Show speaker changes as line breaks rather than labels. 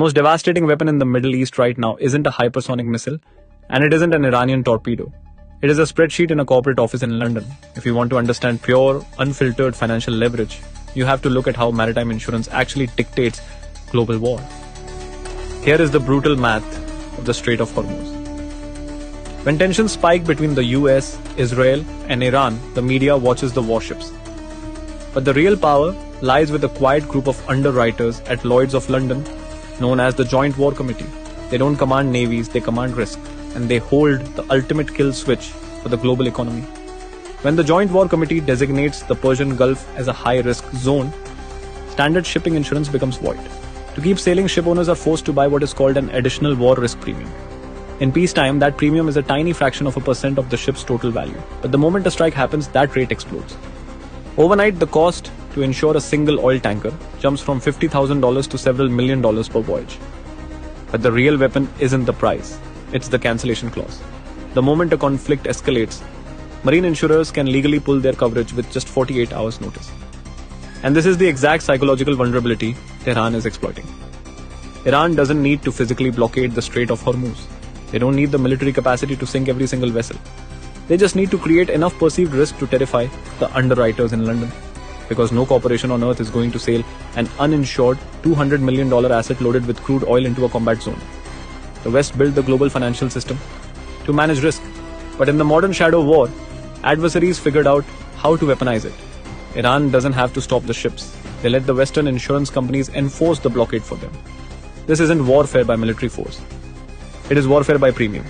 most devastating weapon in the Middle East right now isn't a hypersonic missile, and it isn't an Iranian torpedo. It is a spreadsheet in a corporate office in London. If you want to understand pure, unfiltered financial leverage, you have to look at how maritime insurance actually dictates global war. Here is the brutal math of the Strait of Hormuz. When tensions spike between the US, Israel, and Iran, the media watches the warships. But the real power lies with a quiet group of underwriters at Lloyd's of London, known as the Joint War Committee. They don't command navies, they command risk, and they hold the ultimate kill switch for the global economy. When the Joint War Committee designates the Persian Gulf as a high-risk zone, standard shipping insurance becomes void. To keep sailing, ship owners are forced to buy what is called an additional war risk premium. In peacetime, that premium is a tiny fraction of a percent of the ship's total value. But the moment a strike happens, that rate explodes. Overnight, the cost to insure a single oil tanker jumps from $50,000 to several $1 million per voyage. But the real weapon isn't the price, it's the cancellation clause. The moment a conflict escalates, marine insurers can legally pull their coverage with just 48 hours notice. And this is the exact psychological vulnerability Tehran is exploiting. Iran doesn't need to physically blockade the Strait of Hormuz. They don't need the military capacity to sink every single vessel. They just need to create enough perceived risk to terrify the underwriters in London. Because no corporation on earth is going to sail an uninsured $200 million asset loaded with crude oil into a combat zone. The West built the global financial system to manage risk. But in the modern shadow war, adversaries figured out how to weaponize it. Iran doesn't have to stop the ships. They let the Western insurance companies enforce the blockade for them. This isn't warfare by military force. It is warfare by premium.